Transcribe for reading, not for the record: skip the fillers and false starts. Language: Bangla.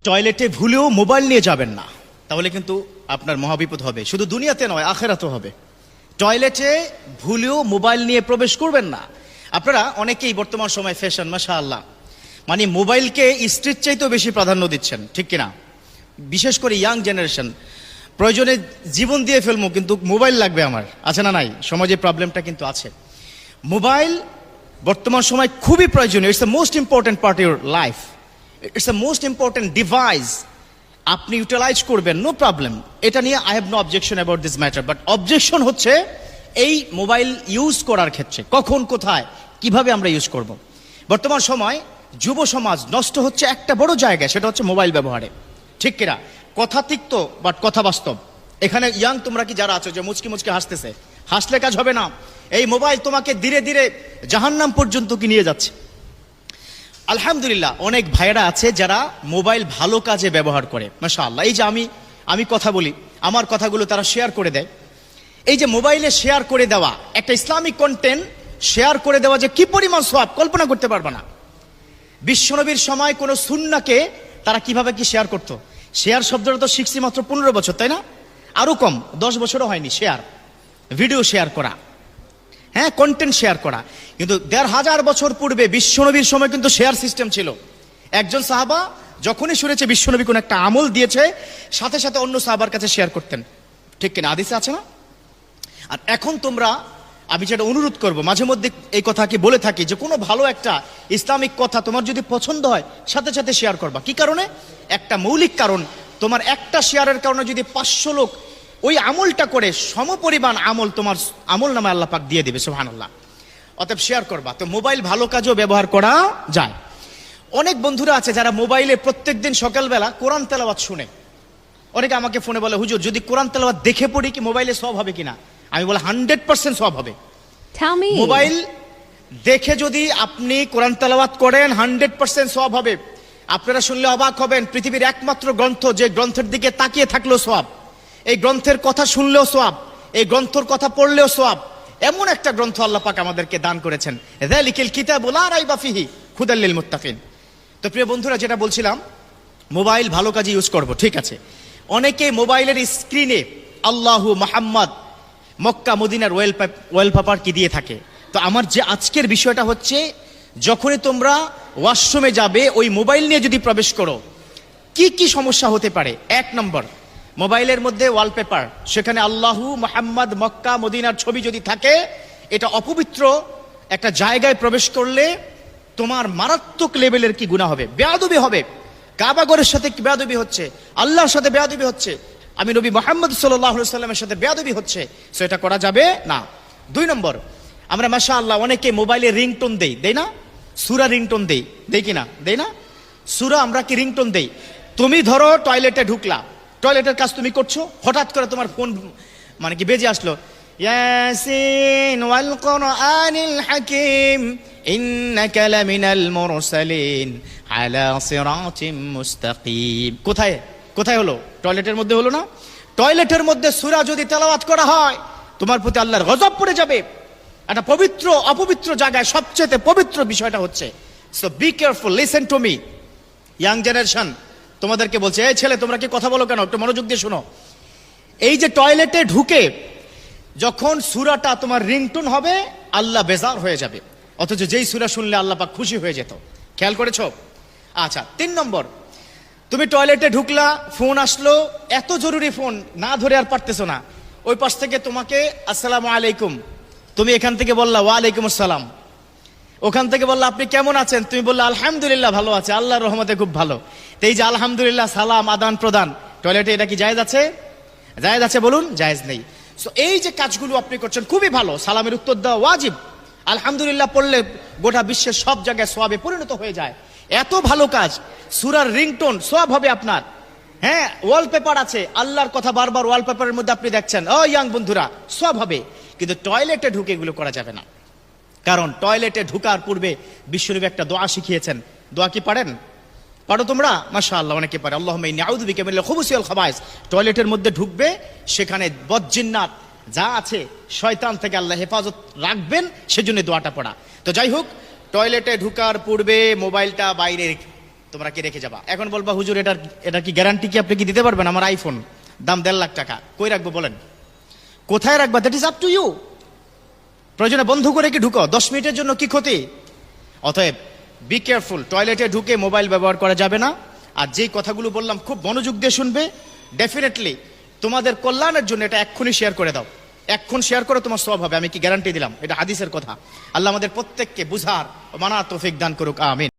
টয়লেটে ভুলেও মোবাইল নিয়ে যাবেন না, তাহলে কিন্তু আপনার মহাবিপদ হবে। শুধু দুনিয়াতে নয়, আখেরাতেও হবে। টয়লেটে ভুলেও মোবাইল নিয়ে প্রবেশ করবেন না। আপনারা অনেকেই বর্তমান সময় ফ্যাশন, মাশাআল্লাহ, মানে মোবাইলকে স্ত্রীর চাইতেও বেশি প্রাধান্য দিচ্ছেন, ঠিক কিনা? বিশেষ করে ইয়াং জেনারেশন, প্রয়োজনে জীবন দিয়ে ফেলবো কিন্তু মোবাইল লাগবে আমার, আছে না নাই? সমাজে প্রবলেমটা কিন্তু আছে। মোবাইল বর্তমান সময় খুবই প্রয়োজনীয়। It's the most important part your life, it's the most important device. আপনি ইউটিলাইজ করবেন, নো প্রবলেম, এটা নিয়ে I have no objection about this matter. But objection হচ্ছে এই মোবাইল ইউজ করার ক্ষেত্রে, কখন, কোথায়, কিভাবে আমরা ইউজ করব। বর্তমান সময় যুব সমাজ নষ্ট হচ্ছে একটা বড় জায়গায়, সেটা হচ্ছে মোবাইল ব্যবহারে, ঠিক কিনা? কথা তিক্ত বাট কথা বাস্তব। এখানে ইয়াং তোমরা কি যারা আছো যে মুচকি মুচকি হাসতেছে, হাসলে কাজ হবে না। এই মোবাইল তোমাকে ধীরে ধীরে জাহান্নাম পর্যন্ত কি নিয়ে যাচ্ছে। আলহামদুলিল্লাহ অনেক ভাইয়েরা আছে যারা মোবাইল ভালো কাজে ব্যবহার করে, মাশাআল্লাহ। এই যে আমি কথা বলি, আমার কথাগুলো তারা শেয়ার করে দেয়। এই যে মোবাইলে শেয়ার করে দেওয়া, একটা ইসলামিক কন্টেন্ট শেয়ার করে দেওয়া যে কি পরিমাণ সওয়াব কল্পনা করতে পারবে না। বিশ্বনবীর সময় কোন সুন্নাহকে তারা কিভাবে কি শেয়ার করতো। শেয়ার শব্দটা তো শিখছি মাত্র 15 বছর, তাই না? আরো কম, 10 বছরও হয়নি। শেয়ার, ভিডিও শেয়ার করা, হ্যাঁ, কন্টেন্ট শেয়ার করা। কিন্তু 1500 বছর পূর্বে বিশ্বনবীর সময় কিন্তু শেয়ার সিস্টেম ছিল। একজন সাহাবা যখনই শুনেছে বিশ্বনবী কোন একটা আমল দিয়েছে, সাথে সাথে অন্য সাহাবার কাছে শেয়ার করতেন, ঠিক কিনা? হাদিসে আছে না? আর এখন তোমরা, আমি যেটা অনুরোধ করব, মাঝে মধ্যে এই কথা কি বলে থাকি যে কোনো ভালো একটা ইসলামিক কথা তোমার যদি পছন্দ হয়, সাথে সাথে শেয়ার করবা। কি কারণে? একটা মৌলিক কারণ, তোমার একটা শেয়ারের কারণে যদি 500 লোক ওই আমলটা করে, সমপরিমাণ আমল তোমার আমল নামে আল্লাহ পাক দিয়ে দিবে, সুবহানাল্লাহ। অতএব শেয়ার করবা। তো মোবাইল ভালো কাজেও ব্যবহার করা যায়। অনেক বন্ধুরা আছে যারা মোবাইলে প্রত্যেকদিন সকালবেলা কোরআন তেলাওয়াত শুনে। অনেকে আমাকে ফোনে বলে, হুজুর যদি কোরআন তেলাওয়াত দেখে পড়ি কি মোবাইলে সওয়াব হবে কিনা? আমি বলি 100% সওয়াব হবে। মোবাইল দেখে যদি আপনি কোরআন তেলাওয়াত করেন 100% সওয়াব হবে। আপনারা শুনলে অবাক হবেন, পৃথিবীর একমাত্র গ্রন্থ যে গ্রন্থের দিকে তাকিয়ে থাকলেও সওয়াব, এই গ্রন্থের কথা শুনলেও সওয়াব, এই গ্রন্থর কথা পড়লেও সওয়াব, এমন একটা গ্রন্থ আল্লাহ পাক আমাদেরকে দান করেছেন। যালিকাল কিতাবু লা রাইবা ফিহি হুদাল লিল মুত্তাকিন। তো প্রিয় বন্ধুরা, যেটা বলছিলাম, মোবাইল ভালো কাজে ইউজ করব, ঠিক আছে। অনেকে মোবাইলের স্ক্রিনে আল্লাহু মুহাম্মদ, মক্কা মদিনার ওয়ালপেপার কি দিয়ে থাকে। তো আমার যে আজকের বিষয়টা হচ্ছে, যখনই তোমরা ওয়াশরুমে যাবে ওই মোবাইল নিয়ে যদি প্রবেশ করো, কি কি সমস্যা হতে পারে। 1 নম্বর, মোবাইলের মধ্যে ওয়ালপেপার, সেখানে আল্লাহু মুহাম্মদ মক্কা মদিনার ছবি যদি থাকে, এটা অপবিত্র একটা জায়গায় প্রবেশ করলে তোমার মারাত্মক লেভেলের কি গুনাহ হবে, বেয়াদবি হবে। কাবাগরের সাথে কি বেয়াদবি হচ্ছে, আল্লাহর সাথে বেয়াদবি হচ্ছে, আমি নবী মুহাম্মদ সাল্লাল্লাহু আলাইহি ওয়াসাল্লামের সাথে বেয়াদবি হচ্ছে। সো এটা করা যাবে না। 2 নম্বর, আমরা মাশাআল্লাহ অনেকে মোবাইলে রিংটোন দেই না? সূরা রিংটোন দেই কিনা? দেই না? সূরা আমরা কি রিংটোন দেই? তুমি ধরো টয়লেটে ঢুকলা, টয়লেটের কাজ তুমি করছো, হঠাৎ করে তোমার ফোন মানে কি বেজে আসলো, ইয়াসিন ওয়াল কুরআনিল হাকিম ইন্নাকা লামিনাল মুরসালিন আলা সিরাতিম মুস্তাকিম। কোথায় হলো? টয়লেটের মধ্যে হলো না? টয়লেটের মধ্যে সূরা যদি তেলাওয়াত করা হয়, তোমার প্রতি আল্লাহর গজব পড়ে যাবে। একটা পবিত্র অপবিত্র জায়গায় সবচেয়ে পবিত্র বিষয়টা হচ্ছে। So be careful, listen to me, young generation, তোমাদেরকে বলছে, এই ছেলে তোমরা কি কথা বলো কেন? একটু মনোযোগ দিয়ে শোনো। এই যে টয়লেটে ঢুকে যখন সূরাটা তোমার রিংটোন হবে, আল্লাহ বেজার হয়ে যাবে, অথচ যেই সূরা শুনলে আল্লাহ পাক খুশি হয়ে যেত। খেয়াল করেছো? আচ্ছা, 3 নম্বর, তুমি টয়লেটে ঢুকলা, ফোন আসলো, এত জরুরি ফোন, না ধরে আর পারতেছো না, ওই পাশ থেকে তোমাকে আসসালামু আলাইকুম, তুমি এখান থেকে বললা ওয়া আলাইকুম আসসালাম, ওখান থেকে বললা আপনি কেমন আছেন, তুমি বললা আলহামদুলিল্লাহ ভালো আছে, আল্লাহর রহমতে খুব ভালো। তো এই যে আলহামদুলিল্লাহ সালাম আদান প্রদান টয়লেটে, এটা কি জায়েজ আছে? জায়েজ আছে বলুন? জায়েজ নেই। সো এই যে কাজগুলো আপনি করছেন খুবই ভালো, সালামের উত্তর দেওয়া ওয়াজিব। আলহামদুলিল্লাহ পড়লে গোটা বিশ্বের সব জায়গায় সওয়াবে পরিণত হয়ে যায়, এত ভালো কাজ। সূরার রিংটোন সওয়াব হবে আপনার। হ্যাঁ, ওয়ালপেপার আছে, আল্লাহর কথা বারবার ওয়ালপেপারের মধ্যে আপনি দেখছেন, ও ইয়াং বন্ধুরা, সওয়াব হবে। কিন্তু টয়লেটে ঢুকে এগুলো করা যাবে না। কারণ টয়লেটে ঢুকার পূর্বে বিশ্বনবী একটা দোয়া শিখিয়েছেন। দোয়া কি পারেন? পারো তোমরা? মাশাআল্লাহ, অনেকে পারে। আল্লাহুম্মা ইন্নী আউযু বিকা মিনাল খুবুসি ওয়াল খাবায়েস। টয়লেটের মধ্যে ঢুকবে, সেখানে বদজিন্নাত যা আছে শয়তান থেকে আল্লাহ হেফাজত রাখবেন, সেজন্য দোয়াটা পড়া। তো যাই হোক, টয়লেটে ঢুকার পূর্বে মোবাইলটা বাইরে তোমরা কি রেখে যাবা। এখন বলবা হুজুর এটা কি গ্যারান্টি কি আপনি কি দিতে পারবেন? আমার আইফোন দাম 1.5 লাখ টাকা, কই রাখবো বলেন, কোথায় রাখবা, that is up to you. প্রয়োজনে বন্ধ করে কি ঢুকো, 10 মিনিটের জন্য কি ক্ষতি। অতএব বি কেয়ারফুল, টয়লেটে ঢুকে মোবাইল ব্যবহার করা যাবে না। আর যেই কথাগুলো বললাম খুব মনোযোগ দিয়ে শুনবে, ডেফিনেটলি তোমাদের কল্যাণের জন্য এটা এক্ষুনি শেয়ার করে দাও, এক্ষুন শেয়ার করে তোমার সওয়াব হবে, আমি কি গ্যারান্টি দিলাম, এটা হাদিসের কথা। আল্লাহ আমাদের প্রত্যেককে বুঝার ও মানার তৌফিক দান করুক, আমিন।